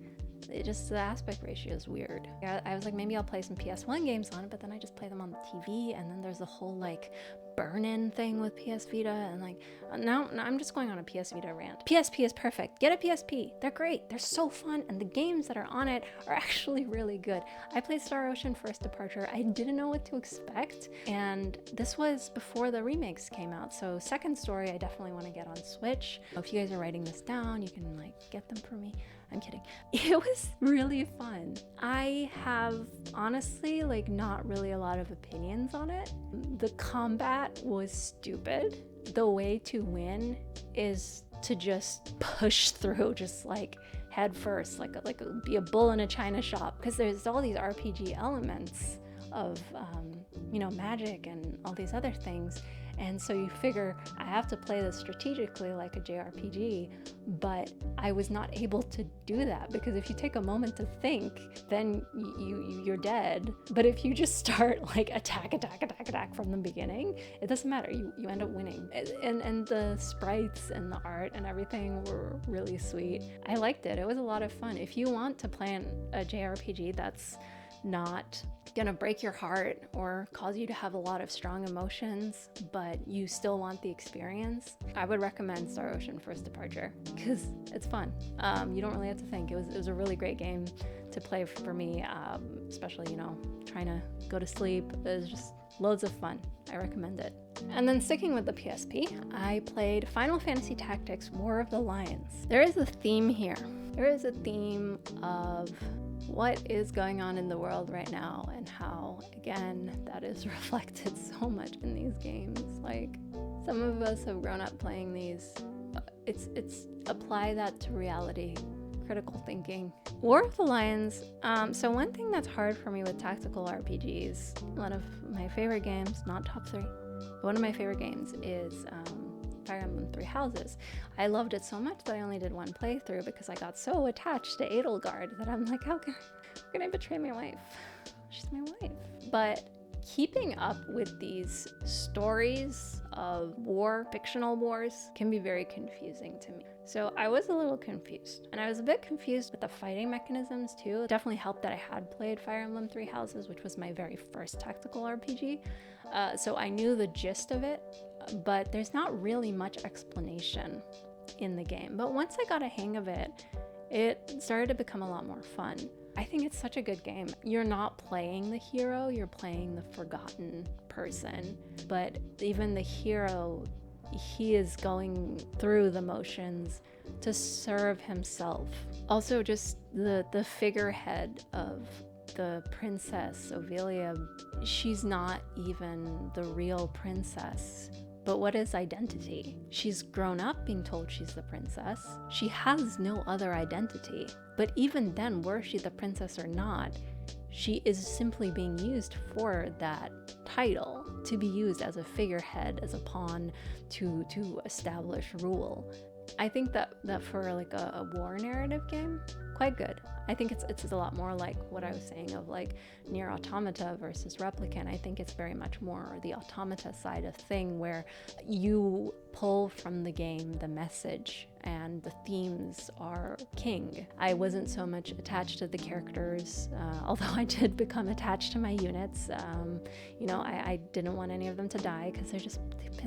it just, the aspect ratio is weird. I was like, maybe I'll play some PS1 games on it, but then I just play them on the TV and then there's a whole like burn-in thing with PS Vita and like now I'm just going on a PS Vita rant. PSP is perfect. Get a PSP. They're great. They're so fun and the games that are on it are actually really good. I played Star Ocean First Departure. I didn't know what to expect and this was before the remakes came out. So Second Story I definitely want to get on Switch. If you guys are writing this down, you can like get them for me. I'm kidding. It was really fun. I have honestly like not really a lot of opinions on it. The combat was stupid. The way to win is to just push through, just like head first, like be a bull in a china shop, because there's all these RPG elements of you know, magic and all these other things. And so you figure I have to play this strategically like a JRPG, but I was not able to do that because if you take a moment to think, then you're dead. But if you just start like attack from the beginning, it doesn't matter. You end up winning. And the sprites and the art and everything were really sweet. I liked it. It was a lot of fun. If you want to play a JRPG that's not gonna break your heart or cause you to have a lot of strong emotions, but you still want the experience, I would recommend Star Ocean First Departure because it's fun. You don't really have to think. It was a really great game to play for me, especially, you know, trying to go to sleep. It was just loads of fun. I recommend it. And then sticking with the PSP, I played Final Fantasy Tactics War of the Lions. There is a theme here. There is a theme of what is going on in the world right now and how, again, that is reflected so much in these games. Like, some of us have grown up playing these. It's apply that to reality. Critical thinking. War of the Lions. So one thing that's hard for me with tactical RPGs, one of my favorite games, not top 3, but one of my favorite games is Fire Emblem Three Houses. I loved it so much that I only did one playthrough because I got so attached to Edelgard that I'm like, how can I betray my wife? she's my wife. But keeping up with these stories of war, fictional wars, can be very confusing to me. So I was a little confused, and I was a bit confused with the fighting mechanisms too. It definitely helped that I had played Fire Emblem Three Houses, which was my very first tactical RPG. So I knew the gist of it, but there's not really much explanation in the game. But once I got a hang of it, it started to become a lot more fun. I think it's such a good game. You're not playing the hero, you're playing the forgotten person. But even the hero, he is going through the motions to serve himself. Also, just the figurehead of the princess, Ophelia, she's not even the real princess. But what is identity? She's grown up being told she's the princess. She has no other identity. But even then, were she the princess or not, she is simply being used for that title, to be used as a figurehead, as a pawn to establish rule. I think that for like a war narrative game, quite good. I think it's a lot more like what I was saying of like NieR Automata versus Replicant. I think it's very much more the Automata side of thing, where you pull from the game the message and the themes are king. I wasn't so much attached to the characters, although I did become attached to my units. I didn't want any of them to die because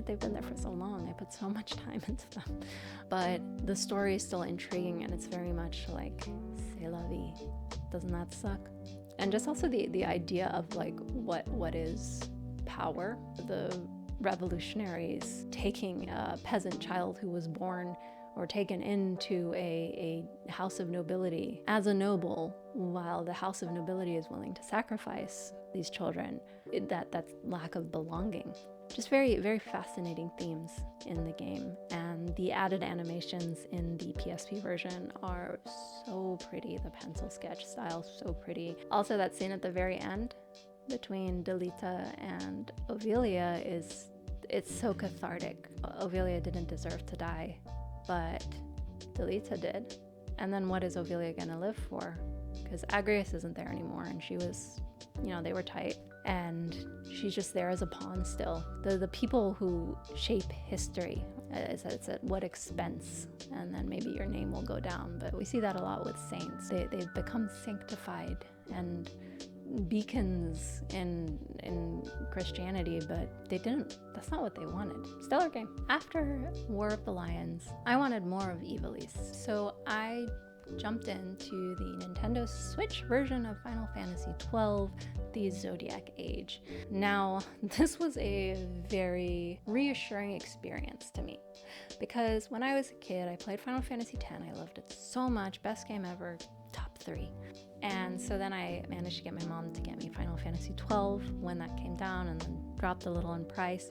they've been there for so long. I put so much time into them. But the story is still intriguing, and it's very much like c'est la vie. Doesn't that suck? And just also the idea of like what is power. The revolutionaries taking a peasant child who was born or taken into a house of nobility as a noble, while the house of nobility is willing to sacrifice these children. That's lack of belonging. Just very, very fascinating themes in the game. And the added animations in the PSP version are so pretty. The pencil sketch style, so pretty. Also, that scene at the very end between Delita and Ophelia it's so cathartic. Ophelia didn't deserve to die, but Delita did. And then what is Ophelia gonna live for? Because Agrias isn't there anymore, and she was, they were tight, and she's just there as a pawn still. The people who shape history, it's at what expense, and then maybe your name will go down. But we see that a lot with saints. They've become sanctified and beacons in Christianity, but that's not what they wanted. Stellar game. After War of the Lions, I wanted more of Ivalice, so I jumped into the Nintendo Switch version of Final Fantasy XII, the Zodiac Age. Now, this was a very reassuring experience to me, because when I was a kid, I played Final Fantasy X. I loved it so much. Best game ever, top 3. And so then I managed to get my mom to get me Final Fantasy XII when that came down, and then dropped a little in price.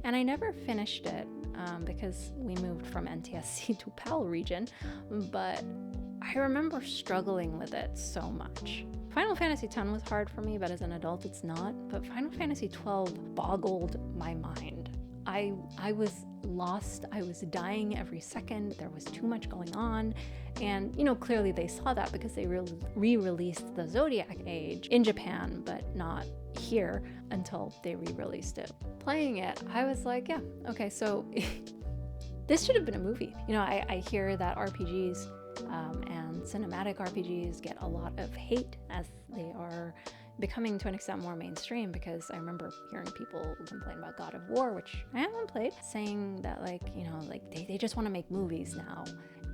And I never finished it because we moved from NTSC to PAL region, but I remember struggling with it so much. Final Fantasy X was hard for me, but as an adult it's not. But Final Fantasy XII boggled my mind. I was lost. I was dying every second. There was too much going on. And, clearly they saw that because they re-released the Zodiac Age in Japan, but not here until they re-released it. Playing it, I was like, yeah, okay, so this should have been a movie. I hear that RPGs and cinematic RPGs get a lot of hate as they are becoming to an extent more mainstream, because I remember hearing people complain about God of War, which I haven't played, saying that they just want to make movies now.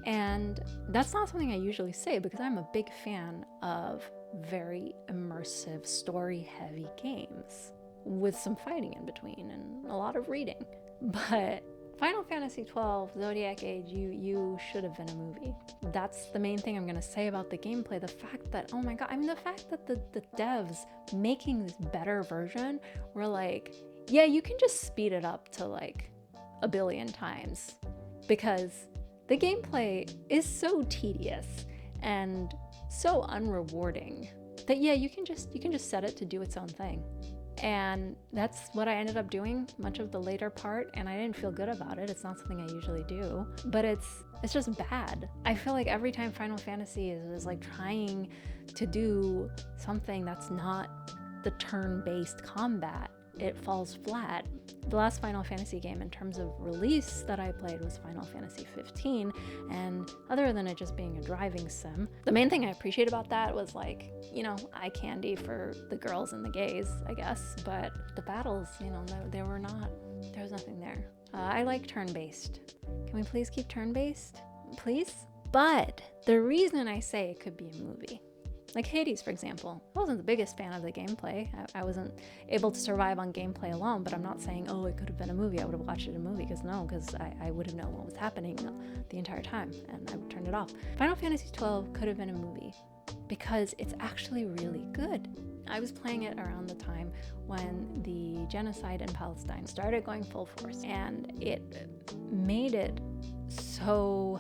And that's not something I usually say, because I'm a big fan of very immersive, story-heavy games with some fighting in between and a lot of reading. But Final Fantasy XII, Zodiac Age, you should have been a movie. That's the main thing I'm gonna say about the gameplay. The fact that, oh my god, the fact that the devs making this better version were like, yeah, you can just speed it up to like 1 billion times, because the gameplay is so tedious and so unrewarding that, yeah, you can just set it to do its own thing. And that's what I ended up doing much of the later part, and I didn't feel good about it. It's not something I usually do, but it's just bad. I feel like every time Final Fantasy is like trying to do something that's not the turn-based combat, it falls flat. The last Final Fantasy game in terms of release that I played was Final Fantasy 15, and other than it just being a driving sim, the main thing I appreciate about that was like, you know, eye candy for the girls and the gays, I guess, but the battles, you know, there was nothing there. I like turn-based. Can we please keep turn-based? Please? But the reason I say it could be a movie, like Hades, for example. I wasn't the biggest fan of the gameplay. I wasn't able to survive on gameplay alone, but I'm not saying, oh, it could have been a movie. I would have watched it a movie, because I would have known what was happening the entire time, and I would turn it off. Final Fantasy 12 could have been a movie, because it's actually really good. I was playing it around the time when the genocide in Palestine started going full force, and it made it so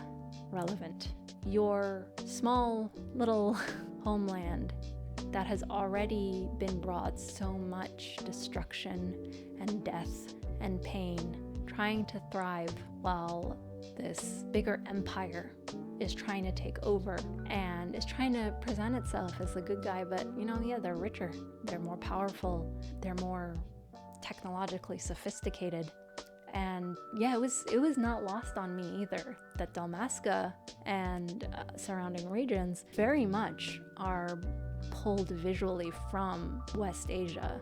relevant. Your small little homeland that has already been brought so much destruction and death and pain, trying to thrive while this bigger empire is trying to take over and is trying to present itself as the good guy, but you know, yeah, they're richer, they're more powerful, they're more technologically sophisticated. And yeah, it was not lost on me either that Dalmasca and surrounding regions very much are pulled visually from West Asia.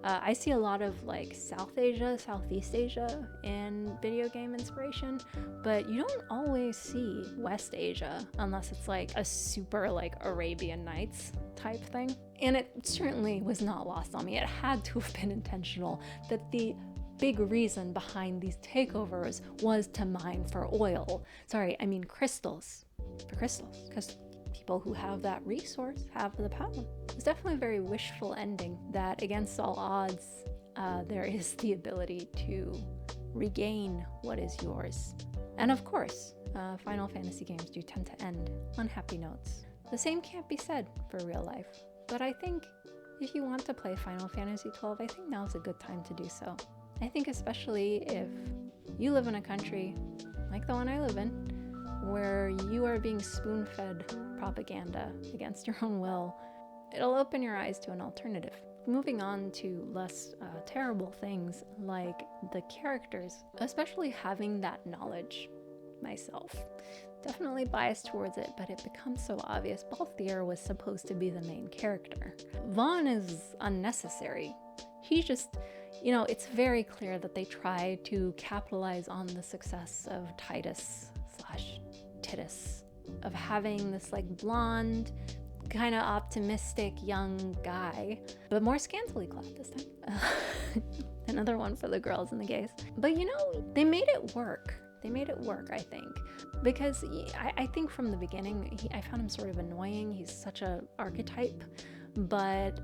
I see a lot of like South Asia, Southeast Asia in video game inspiration, but you don't always see West Asia unless it's like a super like Arabian Nights type thing. And it certainly was not lost on me. It had to have been intentional that the big reason behind these takeovers was to mine for oil. Sorry, I mean crystals. For crystals. Because people who have that resource have the power. It's definitely a very wishful ending that against all odds, there is the ability to regain what is yours. And of course, Final Fantasy games do tend to end on happy notes. The same can't be said for real life. But I think if you want to play Final Fantasy 12, I think now's a good time to do so. I think especially if you live in a country like the one I live in, where you are being spoon-fed propaganda against your own will, it'll open your eyes to an alternative. Moving on to less terrible things like the characters, especially having that knowledge myself. Definitely biased towards it, but it becomes so obvious. Balthier was supposed to be the main character. Vaughn is unnecessary. He just, you know, it's very clear that they try to capitalize on the success of Titus, of having this like blonde, kind of optimistic young guy, but more scantily clad this time. Another one for the girls and the gays. But you know, they made it work. I think. Because I think from the beginning, I found him sort of annoying. He's such an archetype. But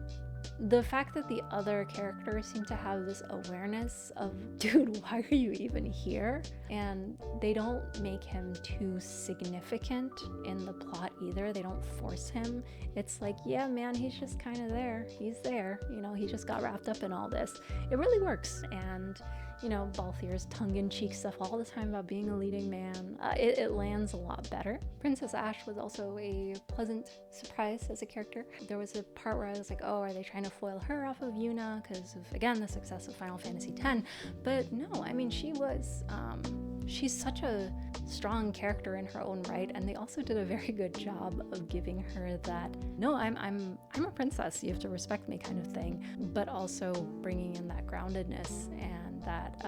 the fact that the other characters seem to have this awareness of, dude, why are you even here? And they don't make him too significant in the plot either. They don't force him. It's like, yeah, man, he's just kind of there. He's there. You know, he just got wrapped up in all this. It really works. And you know, Balthier's tongue-in-cheek stuff all the time about being a leading man, it lands a lot better. Princess Ashe was also a pleasant surprise as a character. There was a part where I was like, oh, are they trying to foil her off of Yuna because of, again, the success of Final Fantasy X? But no, I mean, she's such a strong character in her own right, and they also did a very good job of giving her that, no, I'm a princess, you have to respect me kind of thing, but also bringing in that groundedness and that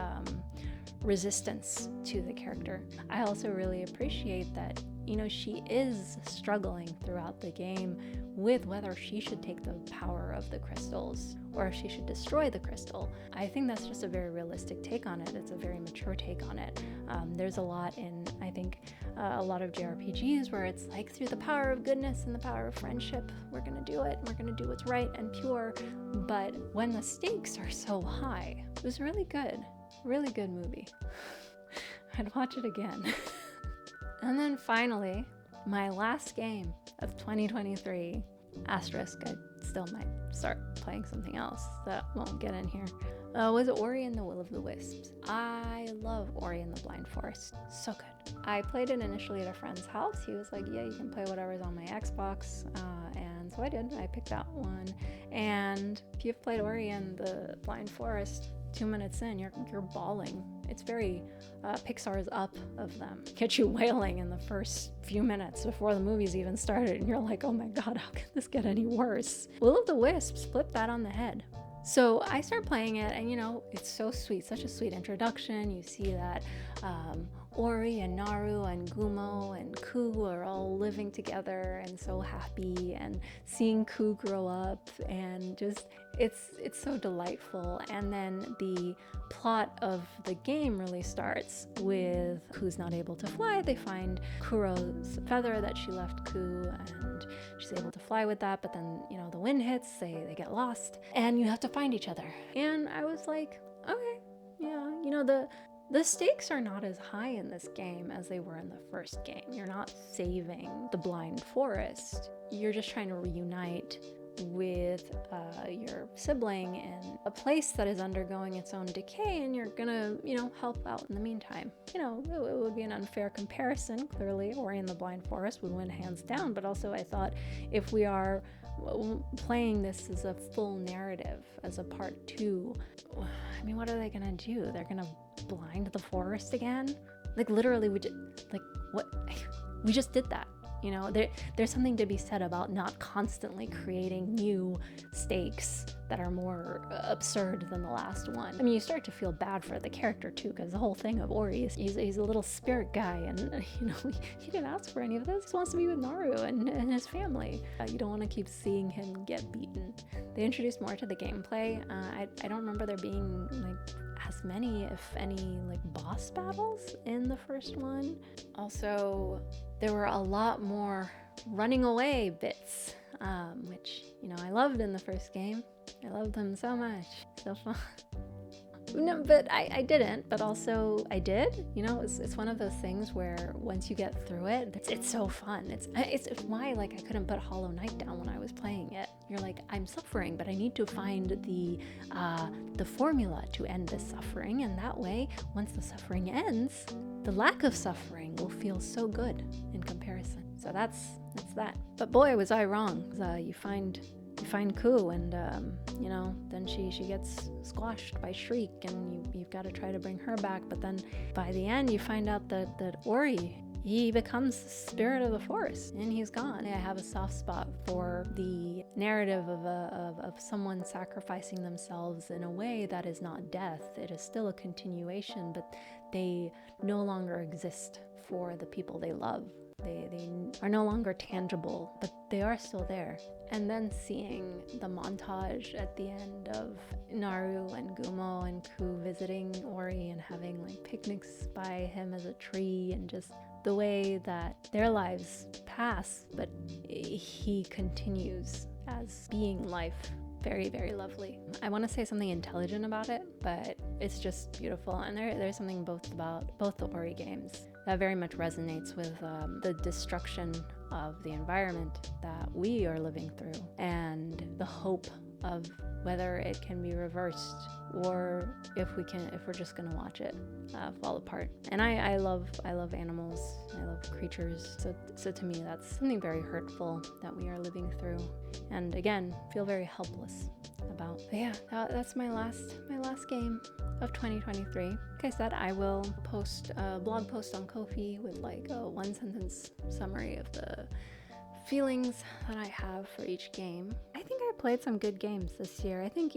resistance to the character. I also really appreciate that, you know, she is struggling throughout the game with whether she should take the power of the crystals or if she should destroy the crystal. I think that's just a very realistic take on it. It's a very mature take on it. There's a lot in, I think, a lot of JRPGs where it's like, through the power of goodness and the power of friendship, we're gonna do it. We're gonna do what's right and pure. But when the stakes are so high, it was really good. Really good movie. I'd watch it again. And then finally, my last game of 2023, asterisk, I still might start playing something else that won't get in here, was Ori and the Will of the Wisps. I love Ori and the Blind Forest. So good. I played it initially at a friend's house. He was like, yeah, you can play whatever's on my Xbox. And one, so I did. I picked that one. And if you've played Ori and the Blind Forest, 2 minutes in, you're bawling. It's very Pixar's Up of them. Get you wailing in the first few minutes before the movie's even started, and you're like, oh my god, how can this get any worse? Will of the Wisps flipped that on the head. So I start playing it, and it's so sweet, such a sweet introduction. You see that Ori and Naru and Gumo and Ku are all living together and so happy, and seeing Ku grow up, and just it's so delightful. And then the plot of the game really starts with Ku's not able to fly. They find Kuro's feather that she left Ku, and she's able to fly with that, but then the wind hits, they get lost, and you have to find each other. And I was like, okay, yeah, the stakes are not as high in this game as they were in the first game. You're not saving the Blind Forest. You're just trying to reunite with your sibling in a place that is undergoing its own decay, and you're gonna, help out in the meantime. It would be an unfair comparison. Clearly, Ori and the Blind Forest would win hands down, but also I thought if we are playing this as a full narrative, as a part 2, I mean, what are they gonna do? They're gonna blind the forest again? Like, literally, we just did that. There's something to be said about not constantly creating new stakes that are more absurd than the last one. I mean, you start to feel bad for the character too, because the whole thing of Ori is he's a little spirit guy, and he didn't ask for any of this. He wants to be with Naru and his family. You don't want to keep seeing him get beaten. They introduced more to the gameplay. I don't remember there being as many, if any, boss battles in the first one. Also, there were a lot more running away bits, which, I loved in the first game. I loved them so much. So fun. No, but I didn't, but also I did. It's one of those things where once you get through it, it's so fun. It's why I couldn't put Hollow Knight down when I was playing it. You're like, I'm suffering, but I need to find the formula to end this suffering, and that way, once the suffering ends, the lack of suffering will feel so good in comparison. So that's that. But boy, was I wrong. You find Ku, and then she gets squashed by Shriek, and you've got to try to bring her back. But then by the end, you find out that Ori, he becomes the spirit of the forest, and he's gone. I have a soft spot for the narrative of someone sacrificing themselves in a way that is not death. It is still a continuation, but they no longer exist for the people they love. They are no longer tangible, but they are still there. And then seeing the montage at the end of Naru and Gumo and Ku visiting Ori and having picnics by him as a tree, and just the way that their lives pass, but he continues as being life. Very, very lovely. I want to say something intelligent about it, but it's just beautiful. And there's something about both the Ori games that very much resonates with the destruction of the environment that we are living through, and the hope of whether it can be reversed, or if we're just gonna watch it fall apart. And I love animals, I love creatures, so to me that's something very hurtful that we are living through, and again feel very helpless about. But yeah, that's my last game of 2023. Like I said, I will post a blog post on Ko-fi with a 1-sentence summary of the feelings that I have for each game. I think I played some good games this year. I think,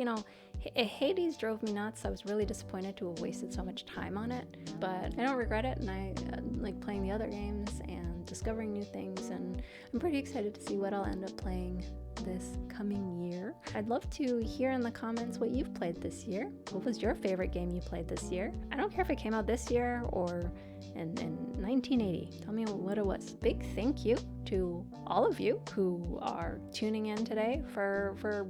Hades drove me nuts. I was really disappointed to have wasted so much time on it, but I don't regret it, and I like playing the other games and discovering new things, and I'm pretty excited to see what I'll end up playing this coming year. I'd love to hear in the comments what you've played this year. What was your favorite game you played this year? I don't care if it came out this year or in 1980. Tell me what it was. Big thank you to all of you who are tuning in today for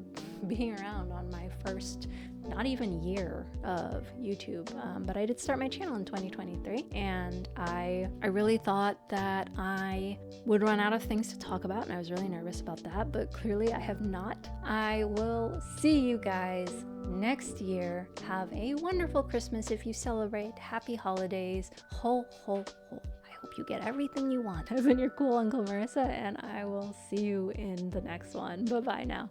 being around on my first not even year of YouTube, but I did start my channel in 2023, and I really thought that I would run out of things to talk about, and I was really nervous about that, but clearly I have not. I will see you guys next year. Have a wonderful Christmas if you celebrate. Happy holidays. Ho, ho, ho. hope you get everything you want. I've been your cool Uncle Marissa, and I will see you in the next one. Bye bye now.